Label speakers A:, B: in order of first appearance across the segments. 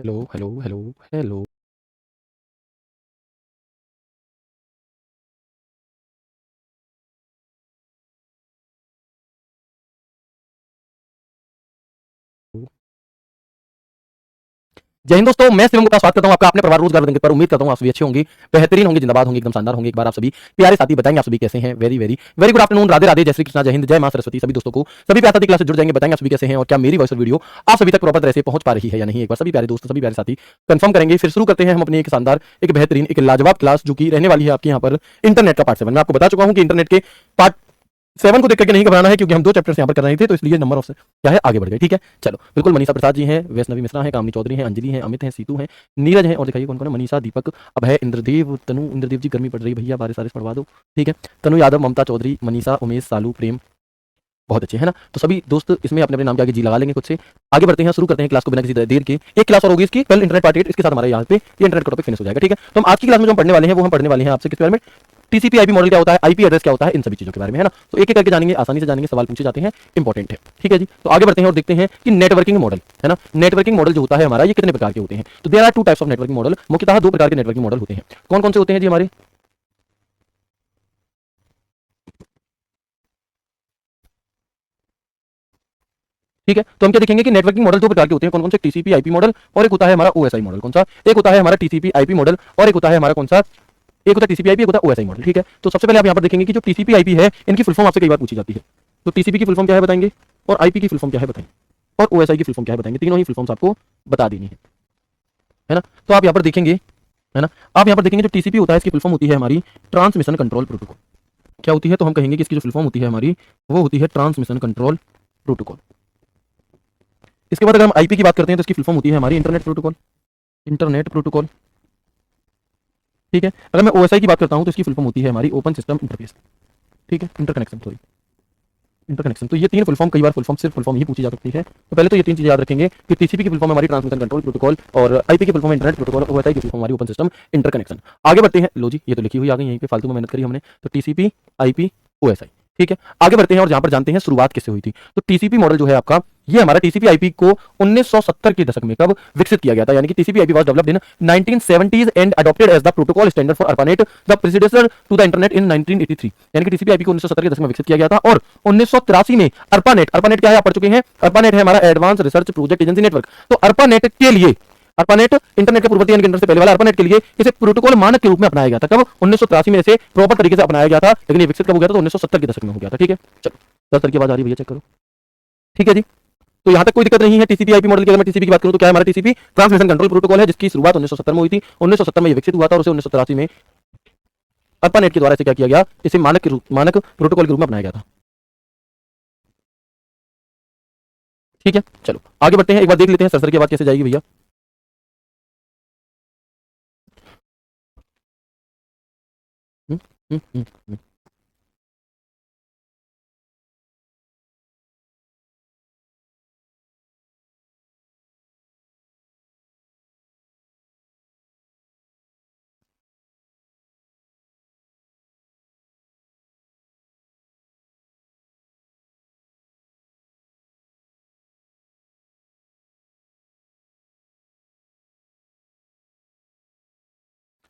A: Hello hello hello hello. जय हिंद दोस्तों, मैं शिवम गुप्ता स्वागत करता हूं आपका अपने परिवार रोजगार वतन पर। उम्मीद करता हूं आप सभी अच्छे होंगे, बेहतरीन होंगे, जिंदाबाद होंगे, एकदम शानदार होंगे। एक बार आप सभी प्यारे साथी बताएंगे आप सभी कैसे हैं। Very very very good afternoon, Radhe Radhe, जय श्री कृष्णा, जय हिंद, जय मां सरस्वती। सभी दोस्तों को सभी प्यारे साथी क्लास से जुड़ जाएंगे, बताएंगे आप सभी कैसे हैं और क्या मेरी वॉइस और वीडियो आप सभी तक प्रॉपर तरह से पहुंच पा रही है या नहीं। एक बार सभी प्यारे दोस्त, सभी प्यारे साथी कंफर्म करेंगे। फिर शुरू करते हैं हम अपनी एक शानदार, एक बेहतरीन, एक लाजवाब क्लास जो कि रहने वाली है आपके यहाँ पर इंटरनेट का पार्ट 7। मैं आपको बता चुका हूं कि इंटरनेट के पार्ट 7 को देख करके नहीं घबराना है, क्योंकि हम 2 चैप्टर्स यहाँ पर कर रहे थे, तो इसलिए नंबर ऑफ क्या है आगे बढ़ गए। ठीक है, चलो बिल्कुल। मनीषा प्रसाद जी हैं, वैष्णवी मिश्रा हैं, कामनी चौधरी हैं, अंजलि हैं, अमित हैं, सीतू हैं, नीरज हैं, और दिखाइए कौन कौन है। मनीषा, दीपक, अभय, इंद्रदेव, तनु। इंद्रदेव जी गर्मी पड़ रही है भैया, बारिश वारिश पढ़वा दो। ठीक है, तनु यादव, ममता चौधरी, मनीषा, उमेश, सालू, प्रेम, बहुत अच्छे है ना। तो सभी दोस्त इसमें अपने अपने नाम के आगे जी लगा लेंगे खुद से। आगे बढ़ते हैं, शुरू करते हैं क्लास को बिना किसी देर के। एक क्लास और होगी इसकी, कल इंटरनेट पार्ट 8, इसके साथ हमारा यहाँ पे ये इंटरनेट का टॉपिक फिनिश हो जाएगा। ठीक है, तो हम आज की क्लास में जो हम पढ़ने वाले हैं वो हम पढ़ने वाले हैं आपसे किस बारे में, टीसीपी आईपी मॉडल क्या होता है, आईपी एड्रेस क्या होता है, इन सभी चीजों के बारे में, है ना। तो एक एक करके जानेंगे, आसानी से जानेंगे, सवाल पूछे जाते हैं, इंपॉर्टेंट है। ठीक है जी, तो आगे बढ़ते हैं और देखते हैं कि नेटवर्किंग मॉडल, है ना, नेटवर्किंग मॉडल जो होता है हमारा, ये कितने प्रकार के होते हैं। तो there are 2 types of networking model, मुख्यतः 2 प्रकार के नेटवर्किंग मॉडल होते हैं। कौन कौन से होते हैं जी हमारे। ठीक है, तो हम क्या देखेंगे कि नेटवर्किंग मॉडल 2 प्रकार के होते हैं। कौन कौन से, टीसीपी आईपी मॉडल और एक होता है हमारा ओएसआई मॉडल। कौन सा, एक होता है हमारा टीसीपी आईपी मॉडल और एक होता है हमारा कौन सा, एक होता है टीसीपी आईपी, एक होता है ओएसआई मॉडल। ठीक है, तो सबसे पहले आप यहाँ पर देखेंगे कि जो टीसीपी आईपी है, इनकी फुल फॉर्म आपसे कई बार पूछी जाती है। तो टीसीपी की फुल फॉर्म क्या है बताएंगे, और आईपी की फुल फॉर्म क्या है बताएंगे, और ओएसआई की फुल फॉर्म क्या है बताएंगे। तीनों ही फुल फॉर्म्स आपको बता देनी है ना। तो आप यहाँ पर देखेंगे, है ना, आप यहाँ पर देखेंगे जो टीसीपी होता है इसकी फुल फॉर्म होती है हमारी ट्रांसमिशन कंट्रोल प्रोटोकॉल। क्या होती है, तो हम कहेंगे कि इसकी जो फुल फॉर्म होती है हमारी, वो होती है ट्रांसमिशन कंट्रोल प्रोटोकॉल। इसके बाद अगर हम आईपी की बात करते हैं तो इसकी फुल फॉर्म होती है हमारी इंटरनेट प्रोटोकॉल, इंटरनेट प्रोटोकॉल। ठीक है, अगर मैं ओएसआई की बात करता हूं तो इसकी फुल फॉर्म होती है हमारी ओपन सिस्टम इंटरफेस। ठीक है, इंटरकनेक्शन, सॉरी, इंटरकनेक्शन। तो ये 3 फुल फॉर्म, कई बार फुल फॉर्म सिर्फ फुल फॉर्म ही पूछी जा सकती है। तो पहले तो ये 3 चीजें याद रखेंगे कि टीसीपी की फुल फॉर्म हमारी ट्रांसमिशन कंट्रोल प्रोटोकॉल, और आईपी की फुल फॉर्म इंटरनेट प्रोटोकॉल, और ओएसआई की फुल फॉर्म हमारी ओपन सिस्टम इंटरकनेक्शन। आगे बढ़ते हैं, लो जी ये तो लिखी हुई आ गई, यहीं पे फालतू में मेहनत करी हमने। तो टीसीपी आईपी ओएसआई। ठीक है, आगे बढ़ते हैं और जहां पर जानते हैं शुरुआत किससे हुई थी। तो टीसीपी मॉडल जो है आपका, ये हमारा टीसीपी आईपी को 1970 के दशक में कब विकसित किया गया था, यानी कि TCP IP was developed in 1970s and adopted as the protocol standard for ARPANET, the predecessor to the internet in 1983। यानी कि टीसीपी आईपी को 1970 के दशक में विकसित किया गया था, और 1983 में ARPANET क्या है आप पढ़ चुके हैं। ARPANET है हमारा advance research project agency network. तो ARPANET के लिए, ARPANET इंटरनेट के पूर्ववर्ती यानी कि इंटरनेट से पहले वाला ARPANEट के लिए इसे प्रोटोकॉल मानक के रूप में अपनाया गया था। कब, 1983 में इसे प्रॉपर तरीके से अपनाया गया था, लेकिन ये विकसित कब हो गया था, तो 1970 के दशक में हो गया था। ठीक है, चलो 10 तरह की आवाज आ रही है भैया, चेक करो। ठीक है जी, तो यहां तक कोई दिक्कत नहीं है। टीसीपी आईपी मॉडल की अगर मैं टीसीपी की बात करूं तो क्या है हमारा टीसीपी, ट्रांसमिशन कंट्रोल प्रोटोकॉल है, जिसकी शुरुआत 1970 में हुई थी। 1970 में ये विकसित हुआ था और उसे 1983 में ARPANET के द्वारा इसे क्या किया गया, इसे मानक प्रोटोकॉल के रूप में अपनाया गया था। ठीक है, चलो आगे बढ़ते हैं, एक बार देख लेते हैं सरसर की आवाज कैसे जाएगी भैया। हम्म, हम्म, हम्म, हम्म।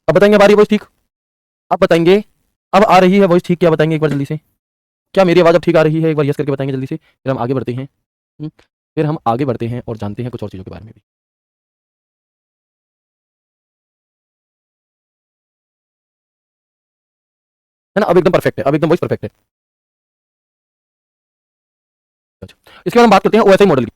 A: अब बताएंगे हमारी वॉइस ठीक, अब बताएंगे, अब आ रही है वॉइस ठीक, क्या बताएंगे एक बार जल्दी से। क्या मेरी आवाज अब ठीक आ रही है, एक बार यस करके बताएंगे जल्दी से, फिर हम आगे बढ़ते हैं। फिर हम आगे बढ़ते हैं और जानते हैं कुछ और चीजों के बारे में भी, है ना। अब एकदम परफेक्ट है, अब एकदम वॉइस परफेक्ट है। अच्छा, इसके बाद हम बात करते हैं ओएसआई मॉडल की,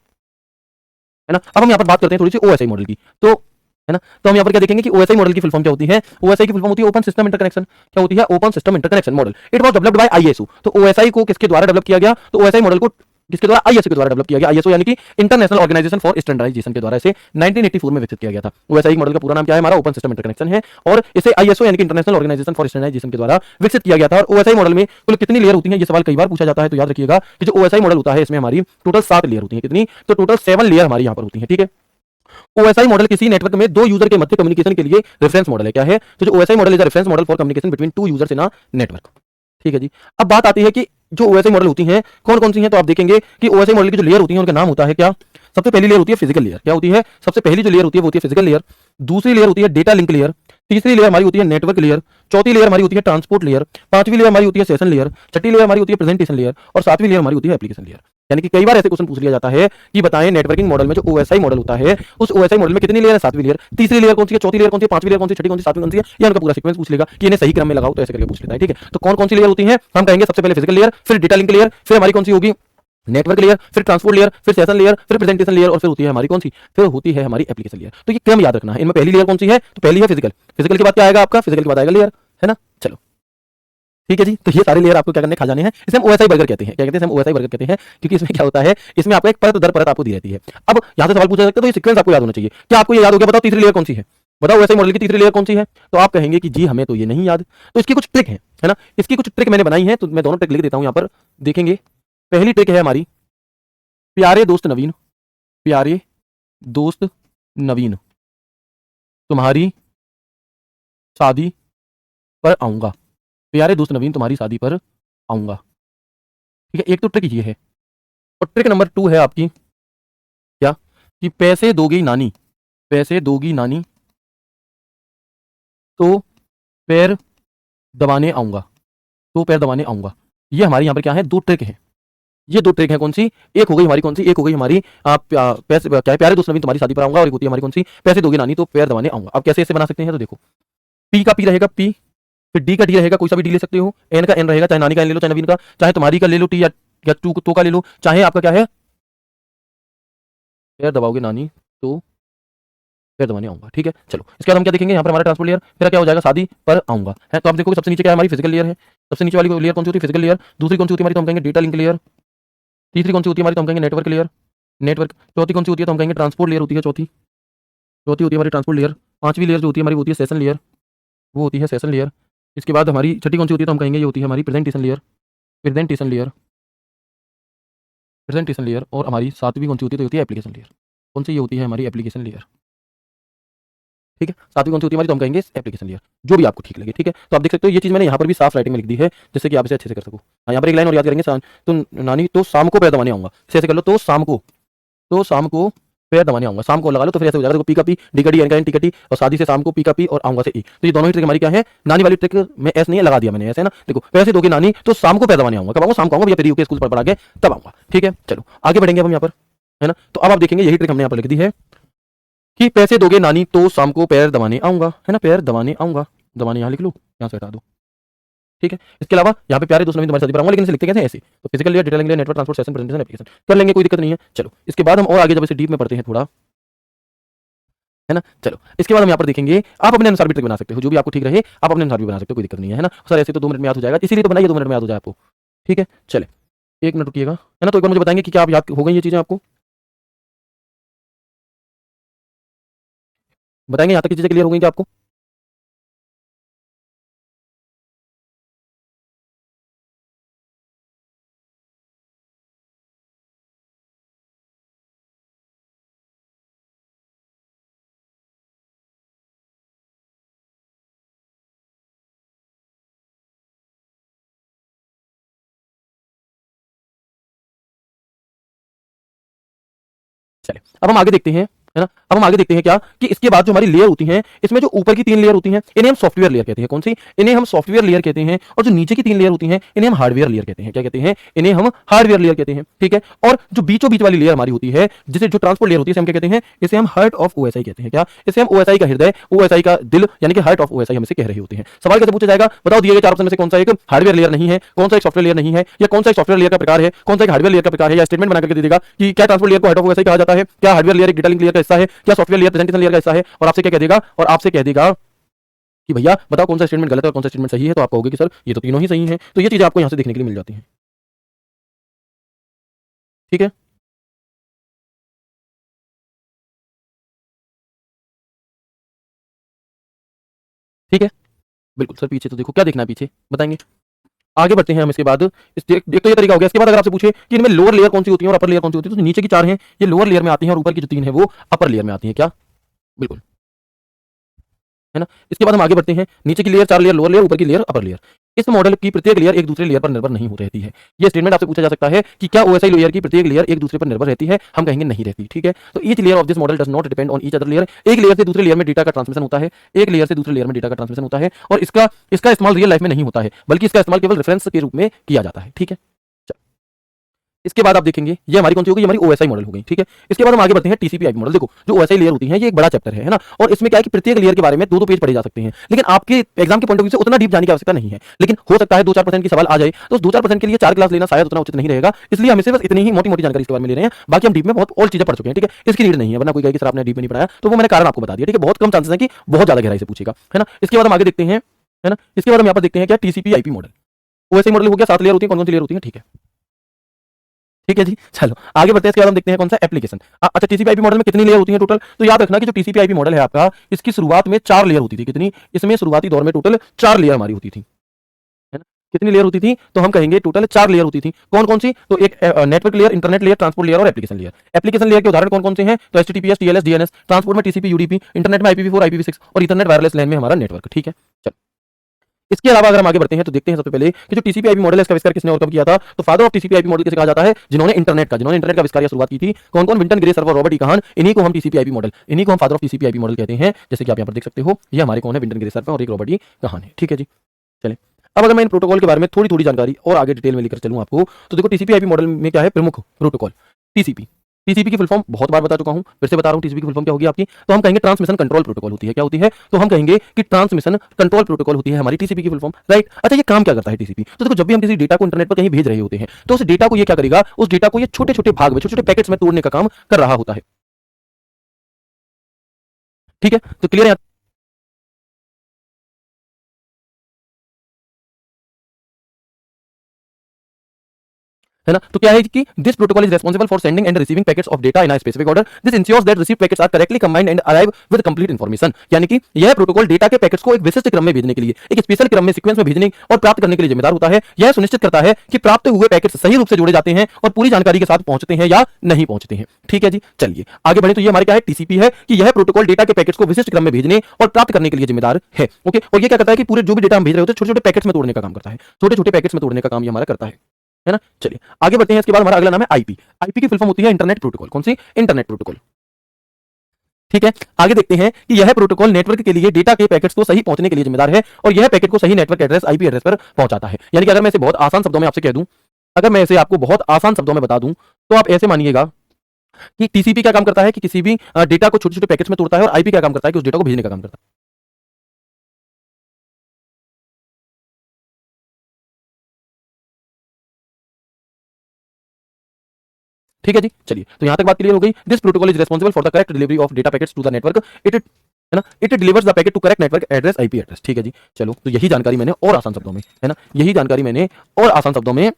A: है ना। अब हम यहाँ पर बात करते हैं थोड़ी सी ओएसआई मॉडल की, तो है ना। तो हम यहाँ पर क्या देखेंगे कि ओएसआई मॉडल की फुल फॉर्म क्या होती है। ओएसआई की फुल फॉर्म होती है ओपन सिस्टम इंटरकनेक्शन। क्या होती है, open system interconnection model. It was developed by ISO. तो ओएसआई को किसके द्वारा डेवलप किया गया, तो ओएसआई मॉडल को किसके द्वारा, आईएसओ के द्वारा डेवलप किया गया। आईएसओ यानी कि इंटरनेशनल ऑर्गेनाइजेशन फॉर स्टैंडर्डाइजेशन के द्वारा इसे 1984 में विकसित किया गया था। ओएसआई मॉडल का पूरा नाम क्या है हमारा, ओपन सिस्टम इंटरकनेक्शन है, और इसे आईएसओ यानी कि इंटरनेशनल ऑर्गेनाइजेशन फॉर स्टैंडर्डाइजेशन के द्वारा विकसित किया गया था। और ओएसआई मॉडल में कुल कितनी लेयर होती है, ये सवाल कई बार पूछा जाता है, तो याद रखिएगा कि जो ओएसआई मॉडल होता है इसमें हमारी टोटल 7 लेयर होती है। कितनी, तो टोटल 7 लेयर हमारी यहाँ पर होती है। ठीक है, ओएसआई मॉडल किसी नेटवर्क में 2 यूजर के मध्य कम्युनिकेशन के लिए रेफरेंस मॉडल है। क्या है, तो जो OSI model is a reference model for communication between 2 users in a network. ठीक है जी, अब बात आती है कि जो ओएसआई मॉडल होती हैं कौन कौन सी हैं, तो आप देखेंगे कि ओएसआई मॉडल की जो लेयर होती है उनका नाम होता है क्या, सबसे पहली लेयर होती है फिजिकल लेयर। क्या होती है, सबसे पहली जो लेयर होती है वो होती है फिजिकल लेयर। दूसरी लेयर होती है डेटा लिंक लेयर। तीसरी लेयर हमारी होती है नेटवर्क लेयर। चौथी लेयर हमारी होती है ट्रांसपोर्ट लेयर। पांचवी लेयर हमारी होती है सेशन लेयर। छठी लेयर हमारी होती है प्रेजेंटेशन लेयर। और सातवीं लेयर हमारी होती है एप्लीकेशन लेयर। यानी कि कई बार ऐसे क्वेश्चन पूछ लिया जाता है कि बताएं नेटवर्किंग मॉडल में जो ओएसआई मॉडल होता है उस ओएसआई मॉडल में कितनी लेयर है, सातवीं लेयर, तीसरी लेयर कौन सी है, चौथी लेयर कौन सी है, पांचवी लेयर कौन सी, छठी कौन सी, सातवीं कौन सी है, या उनका पूरा सीक्वेंस पूछ लेगा कि इन्हें सही क्रम में लगाओ, तो ऐसे करके पूछ लेता है। ठीक है, तो कौन कौन सी लेयर होती है हम कहेंगे, सबसे पहले फिजिकल लेयर, फिर डेटा लिंक लेयर, फिर हमारी कौन सी होगी नेटवर्क लेयर, फिर ट्रांसपोर्ट लेयर, फिर सेशन लेयर, फिर प्रेजेंटेशन लेयर, और फिर होती है हमारी कौन सी, फिर होती है हमारी एप्लीकेशन लेयर। तो ये क्रम याद रखना है। इनमें पहली लेयर कौन सी है, तो पहली है फिजिकल, फिजिकल के बाद क्या आएगा आपका, फिजिकल के बाद आएगा लेयर, है ना। चलो ठीक है जी, तो ये सारे लेयर आपको क्या करने खा जाने हैं। इसे हम ओएसआई बर्गर कहते हैं। क्या कहते हैं, हम ओएसआई बर्गर कहते हैं, क्योंकि इसमें क्या होता है, इसमें आपको एक परत दर परत आपको दी रहती है। अब यहां से सवाल पूछा सकता है, तो ये सीक्वेंस आपको याद होना चाहिए। क्या आपको ये याद हो गया, बताओ तीसरी लेयर कौन सी है, बताओ ओएसआई मॉडल की तीसरी लेयर कौन सी है, तो आप कहेंगे कि जी हमें तो ये नहीं याद। तो इसकी कुछ ट्रिक है ना, इसकी कुछ ट्रिक मैंने बनाई है, तो मैं दोनों ट्रिक लिख देता हूं यहां पर, देखेंगे। पहली ट्रिक है हमारी, प्यारे दोस्त नवीन, प्यारे दोस्त नवीन, तुम्हारी शादी पर आऊंगा, प्यारे दोस्त नवीन तुम्हारी शादी पर आऊंगा। ठीक है, एक तो ट्रिक ये है। और ट्रिक नंबर 2 है आपकी क्या, कि पैसे दोगी नानी, पैसे दोगी नानी तो पैर दबाने आऊंगा, तो पैर दबाने आऊंगा। ये हमारी यहां पर क्या है, दो ट्रिक है। ये दो ट्रिक है कौन सी, एक हो गई हमारी कौन सी, एक हो गई हमारी पैसे क्या है, प्यारे दोस्त नवीन तुम्हारी शादी पर आऊंगा, और एक होती है हमारी कौन सी, पैसे दोगी नानी तो पैर दबाने आऊंगा। अब कैसे इसे बना सकते हैं, तो देखो, पी का पी रहेगा पी, फिर डी का डी रहेगा, कोई सा भी डी ले सकते हो, एन का एन रहेगा, चाहे नानी का एन ले लो, चाहे नवीन का, चाहे तुम्हारी का ले लो टी, या टू तो का ले लो, चाहे आपका क्या है, पैर दबाओगे नानी तो पैर दबाने आऊंगा। ठीक है, चलो इसके बाद हम क्या देखेंगे, यहाँ पर हमारा ट्रांसपोर्ट लेयर, फिर क्या हो जाएगा, शादी पर आऊंगा, है। तो आप देखोगे सबसे नीचे क्या है, हमारी फिजिकल लेयर है। सबसे नीचे वाली लेयर कौन सी होती है, फिजिकल लेयर। दूसरी कौन सी होती है हमारी, तो हम कहेंगे डेटा लिंक लेयर। तीसरी कौन सी होती है हमारी, तो हम कहेंगे नेटवर्क लेयर, नेटवर्क। चौथी कौन सी होती है, तो हम कहेंगे ट्रांसपोर्ट लेयर होती है, चौथी चौथी होती है हमारी ट्रांसपोर्ट लेयर। पांचवी लेयर जो होती है हमारी होती है सेशन लेयर, वो होती है सेशन लेयर। इसके बाद हमारी छठी कौन सी होती है, तो हम कहेंगे ये होती है हमारी presentation layer, presentation layer, presentation layer. और हमारी सातवीं कौन सी होती है, तो होती है एप्लीकेशन लेयर। कौन सी, ये होती है हमारी एप्लीकेशन लेयर। ठीक है, सातवीं कौन सी होती है हमारी, तो हम कहेंगे एप्लीकेशन लेयर, जो भी आपको ठीक लगे। ठीक है, तो आप देख सकते हो ये चीज़ मैंने यहाँ पर भी साफ राइटिंग में लिख दी है, जिससे कि आप इसे अच्छे से कर सको। हाँ, यहाँ पर एक लाइन और याद करेंगे, तो नानी तो शाम को पैर दबाने आऊंगा, इसे ऐसे कर लो, तो शाम को पैर दबाने आऊंगा, शाम को लगा लो, तो फिर ऐसे हो जाएगा, देखो पी का पी, डी का डी, एन का एन, टी का टी, और शादी से शाम को पी का पी, और आऊंगा से ई। तो ये दोनों ही ट्रिक हमारी क्या है, नानी वाली ट्रिक में एस नहीं है, लगा दिया मैंने ऐसे, है ना। देखो, पैसे दोगे नानी तो शाम को पैर दबाने आऊंगा, कब आऊंगा, शाम को आऊंगा भैया, फिर यूके स्कूल पर पढ़ा के तब आऊंगा। ठीक है, चलो आगे बढ़ेंगे अब हम यहाँ पर, है ना। तो अब आप देखेंगे यही ट्रिक हमने यहाँ पर लिख दी है, कि पैसे दोगे नानी तो शाम को पैर दबाने आऊंगा, है ना, पैर दबाने आऊंगा, दबाने यहाँ लिख लो, यहाँ से हटा दो। ठीक है, इसके अलावा यहाँ पे प्यारे दोस्त नवीन तुम्हारी शादी पर आऊंगा, लेकिन इसे लिखते कैसे हैं, ऐसे। तो physical layer, data link layer, network, transport, session, presentation, application कर लेंगे, कोई दिक्कत नहीं है। चलो इसके बाद हम और आगे जब इसे डीप में पढ़ते हैं थोड़ा, है ना। चलो इसके बाद हम यहाँ पर देखेंगे, आप अपने अनुसार भी ट्रिक बना सकते हो, जो भी आपको ठीक रहे आप अपने अनुसार भी बना सकते हो, कोई दिक्कत नहीं है ना। सर ऐसे तो 2 मिनट में याद हो जाएगा, इसीलिए तो बनाइए, 2 मिनट में याद हो जाए आपको। ठीक है, चले 1 मिनट रुकिएगा, है ना। तो एक बार मुझे बताएंगे कि क्या आप याद हो गई ये चीजें आपको, बताएंगे यहाँ तक की चीजें क्लियर हो गई क्या आपको। चले अब हम आगे देखते हैं, है ना। अब हम आगे देखते हैं क्या, कि इसके बाद जो हमारी लेयर होती हैं, इसमें जो ऊपर की 3 लेयर होती हैं इन्हें हम सॉफ्टवेयर लेयर कहते हैं। कौन सी, इन्हें हम सॉफ्टवेयर लेयर कहते हैं। और जो नीचे की 3 लेयर होती हैं इन्हें हम हार्डवेयर लेयर कहते हैं। क्या कहते हैं, इन्हें हम हार्डवेयर लेयर कहते हैं। ठीक है, और जो बीचों बीच वाली लेयर हमारी होती है, जिसे जो ट्रांसपोर्ट लेयर होती है, हम क्या कहते हैं, इसे हम हार्ट ऑफ ओएसआई कहते हैं। क्या, इसे हम ओएसआई का हृदय, ओएसआई का दिल, यानी कि हार्ट ऑफ ओएसआई हम इसे कह रहे होते हैं। सवाल कैसे पूछा जाएगा, बताओ दिए गए 4 ऑप्शन में से कौन सा एक हार्डवेयर लेयर नहीं है, कौन सा एक सॉफ्टवेयर लेयर नहीं है, या कौन सा एक सॉफ्टवेयर लेयर का प्रकार है, कौन सा एक हार्डवेयर लेयर का प्रकार है, या स्टेटमेंट बना करके दे देगा कि क्या ट्रांसपोर्ट लेयर को हार्ट ऑफ ओएसआई कहा जाता है, क्या हार्डवेयर लेयर एक डेटा लिंक लेयर का हिस्सा है, क्या सॉफ्टवेयर लेयर प्रेजेंटेशन लेयर का हिस्सा है। और आपसे क्या कह देगा, और आपसे कह देगा कि भैया बताओ कौन सा स्टेटमेंट गलत है और कौन सा स्टेटमेंट सही है, तो आप कहोगे कि सर ये तो तीनों ही सही हैं। तो ये चीजें आपको यहां से देखने के लिए मिल जाती हैं। ठीक है, ठीक है, बिल्कुल सर। पीछे तो देखो, क्या देखना है पीछे, बताएंगे। आगे बढ़ते हैं हम इसके बाद, एक तो ये तरीका हो गया। इसके बाद अगर आपसे पूछे कि इनमें लोअर लेयर कौन सी होती है और अपर लेयर कौन सी होती है, तो नीचे की 4 हैं ये लोअर लेयर में आती हैं, और ऊपर की जो 3 है वो अपर लेयर में आती हैं। क्या, बिल्कुल, है ना। इसके बाद हम आगे बढ़ते हैं, नीचे की लेयर 4 लेयर लोअर लेयर, ऊपर की लेयर अपर लेयर। इस मॉडल की प्रत्येक लेयर एक दूसरे लेयर पर निर्भर नहीं हो रहती है। ये स्टेटमेंट आपसे पूछा जा सकता है कि क्या ओएसआई लेयर की प्रत्येक लेयर एक दूसरे पर निर्भर रहती है? हम कहेंगे नहीं रहती, ठीक है। तो each layer of this model does not depend on each other layer. एक लेयर से दूसरे लेयर में डेटा का ट्रांसमिशन होता है, एक लेयर से दूसरे लेयर में डेटा का ट्रांसमिशन होता है, और इसका इसका इस्तेमाल रियल लाइफ में नहीं होता है, बल्कि इसका इस्तेमाल केवल रेफरेंस के रूप में किया जाता है, ठीक है। इसके बाद आप देखेंगे ये हमारी कौन सी होगी, हमारी ओएसआई मॉडल हो गई, ठीक है। इसके बाद हम आगे बढ़ते हैं टीसीपी आईपी मॉडल। देखो जो ओएसआई लेयर होती है ये एक बड़ा चैप्टर है ना, और इसमें क्या है कि प्रत्येक लेयर के बारे में दो पेज पढ़े जा सकते हैं, लेकिन आपके एग्जाम के पॉइंट ऑफ व्यू से उतना डीप जाने की आवश्यकता नहीं है, लेकिन हो सकता है 2-4% की सवाल आ जाए, तो उस 2-4% के लिए 4 क्लास लेना शायद उतना उचित नहीं रहेगा, इसलिए हम सिर्फ इतनी ही मोटी मोटी जानकारी इसके बारे में ले रहे हैं। बाकी हम डीप में बहुत और चीजें पढ़ चुके हैं, ठीक है, इसकी नीड नहीं है, वरना कोई कहे कि सर आपने डीप में नहीं पढ़ाया, तो वो मैंने कारण आपको बता दिया, ठीक है। बहुत कम चांसेस है कि बहुत ज्यादा गहराई से पूछेगा, है ना। इसके बाद हम आगे देखते हैं, है ना। इसके बाद हम यहाँ पर देखते हैं क्या TCP IP model. OSI model हो गया, 7 लेयर होती है, कौन कौन सी लेयर होती है, ठीक है, ठीक है जी। चलो आगे बढ़ते हैं, इसके बाद हम देखते हैं कौन सा एप्लीकेशन। अच्छा टीसीपी आईपी मॉडल में कितनी लेयर होती है टोटल? तो याद रखना कि जो टीसीपी आईपी मॉडल है आपका, इसकी शुरुआत में 4 लेयर होती थी। कितनी? इसमें शुरुआती दौर में टोटल 4 लेयर हमारी होती थी, है ना। कितनी लेयर होती थी? तो हम कहेंगे टोटल 4 लेयर होती थी। कौन कौन सी? तो एक network layer, internet layer, transport layer और एप्लीकेशन लेयर। एप्लीकेशन लेयर के उदाहरण कौन कौन से हैं? तो एचटीटीपीएस, टीएलएस, डीएनएस, ट्रांसपोर्ट में टीसीपी, यूडीपी, इंटरनेट में आईपीवी4, आईपीवी6 और इथरनेट वायरलेस लैन में हमारा नेटवर्क, ठीक है। चलो इसके अलावा अगर हम आगे बढ़ते हैं तो देखते हैं सबसे पहले कि जो टीसीपी आईपी मॉडल है इसका आविष्कार किसने और कब किया था? तो father of TCP IP model किसे कहा जाता है? जिन्होंने इंटरनेट का आविष्कार या शुरुआत की थी। कौन कौन? Vinton Gray, Cerf Robert E Kahn, इन्हीं को हम टीसीपी आईपी मॉडल, इन्हीं को हम father of TCP IP model कहते हैं। जैसे कि आप यहाँ पर देख सकते हो, ये हमारे कौन है? विंटन ग्रे सर्वर और एक रॉबर्ट ई कहान है, ठीक है जी। चलिए अब अगर मैं इन प्रोटोकॉल के बारे में थोड़ी थोड़ी जानकारी और आगे डिटेल में लेकर चलूं आपको, तो देखो टीसीपी आईपी मॉडल में क्या है? प्रमुख प्रोटोकॉल टीसीपी। टीसीपी की फुल फॉर्म बहुत बार बता चुका हूं, फिर से बता रहा हूं टीसीपी की फुल फॉर्म क्या होगी आपकी। तो हम कहेंगे ट्रांसमिशन कंट्रोल प्रोटोकॉल होती है। क्या होती है? तो हम कहेंगे कि ट्रांसमिशन कंट्रोल प्रोटोकॉल होती है हमारी टीसीपी की फुल फॉर्म, राइट। अच्छा ये काम क्या करता है टीसीपी? तो देखो जब भी हम किसी डेटा को इंटरनेट पर कहीं भेज रहे होते हैं, तो उस डेटा को ये क्या करेगा? उस डेटा को ये छोटे छोटे भाग में, छोटे छोटे पैकेट्स में तोड़ने का काम कर रहा होता ठीक है। तो क्लियर है? है ना। तो क्या है कि this protocol is responsible for sending and receiving packets of data in a specific order. This ensures that received packets are correctly combined and arrive with complete information. यानी कि यह प्रोटोकॉल डेटा के पैकेट्स को एक विशिष्ट क्रम में भेजने के लिए, एक स्पेशल क्रम में, सीक्वेंस में भेजने और प्राप्त करने के लिए जिम्मेदार होता है। यह सुनिश्चित करता है कि प्राप्त हुए पैकेट्स सही रूप से जोड़े जाते हैं और पूरी जानकारी के साथ पहुंचते हैं या नहीं पहुंचते हैं, ठीक है जी। चलिए आगे बढ़े, तो ये हमारे क्या है? टीसीपी है कि यह प्रोटोकॉल डेटा के पैकेट्स को विशिष्ट क्रम में भेजने और प्राप्त करने के लिए जिम्मेदार है, ओके। और ये क्या करता है कि पूरे जो भी डेटा हम भेज रहे होते हैं छोटे छोटे पैकेट्स में तोड़ने का काम करता है, छोटे छोटे पैकेट्स में तोड़ने का काम ये हमारा करता है ना। चलिए आगे बढ़ते हैं, इसके बाद हमारा अगला नाम है आईपी। आईपी की फुल फॉर्म होती है इंटरनेट प्रोटोकॉल। कौन सी? इंटरनेट प्रोटोकॉल, ठीक है। आगे देखते हैं कि यह प्रोटोकॉल नेटवर्क के लिए डेटा के पैकेट्स को सही पहुंचने के लिए जिम्मेदार है और यह पैकेट को सही नेटवर्क एड्रेस, आईपी एड्रेस पर पहुंचाता है। यानी कि अगर मैं इसे बहुत आसान शब्दों में आपसे कह दूं, अगर मैं इसे आपको बहुत आसान शब्दों में बता दूं, तो आप ऐसे मानिएगा कि टीसीपी क्या काम करता है कि किसी भी डेटा को छोटे छोटे पैकेट्स में तोड़ता है, और आईपी क्या काम करता है कि उस डेटा को भेजने का काम करता है। ठीक है जी। चलिए तो यहां तक बात क्लियर हो गई। This protocol is responsible for the correct delivery of data packets to the network. It है ना, it delivers the packet to correct network address, IP address, ठीक है जी। चलो तो यही जानकारी मैंने और आसान शब्दों में, है ना, यही जानकारी मैंने और आसान शब्दों में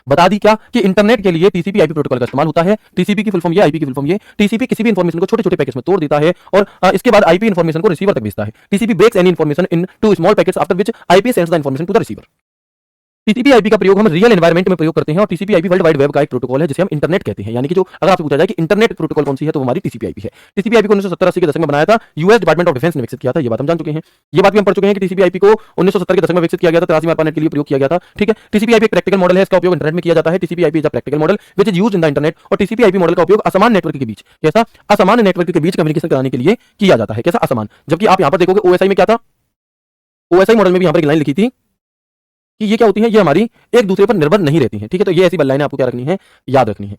A: बता दी। क्या कि इंटरनेट के लिए टीसीपी आईपी प्रोटोकॉल का इस्तेमाल होता है। टीसीपी की फुल फॉर्म ये, आईपी की फुल फॉर्म ये। टीसीपी किसी भी इंफॉर्मेशन को छोटे छोटे पैकेट्स में तोड़ देता है और इसके बाद आईपी इंफॉर्मेशन को रिसीवर तक भेजता है। TCP breaks any information into small packets after which IP sends the information to the receiver. TCP IP का प्रयोग हम रियल एनवायरनमेंट में प्रयोग करते हैं, और TCP IP world wide web का एक प्रोटोकॉल है जिसे हम इंटरनेट कहते हैं। यानी कि जो अगर आपसे पूछा जाए कि इंटरनेट प्रोटोकॉल कौन सी है, तो वो हमारी टीसीपी आईपी है। टीसीपी आईपी को 1970-80 के दशक में बनाया था, यूएस डिपार्टमेंट ऑफ डिफेंस ने विकसित किया था। ये बात हम जान चुके हैं, ये बात भी हम पढ़ चुके हैं कि टीसीपी आईपी को 1970 के दशक में विकसित किया गया था, 83 ARPANET के लिए प्रयोग किया गया था, ठीक है। टीसीपी आईपी एक प्रैक्टिकल मॉडल है, इसका उपयोग इंटरनेट में किया जाता है। TCP IP is a practical model which is used in the internet. और टीसीपी आईपी मॉडल का उपयोग असमान नेटवर्क के बीच, कैसा? असमान नेटवर्क के बीच कम्युनिकेशन कराने के लिए किया जाता है। कैसा? असमान। जबकि आप यहां पर देखोगे ओएसआई में क्या था? ओएसआई मॉडल में भी यहां पर एक लाइन लिखी थी कि ये क्या होती है? ये हमारी एक दूसरे पर निर्भर नहीं रहती हैं, ठीक है। तो ये ऐसी लाइनें आपको क्या रखनी है? याद रखनी है,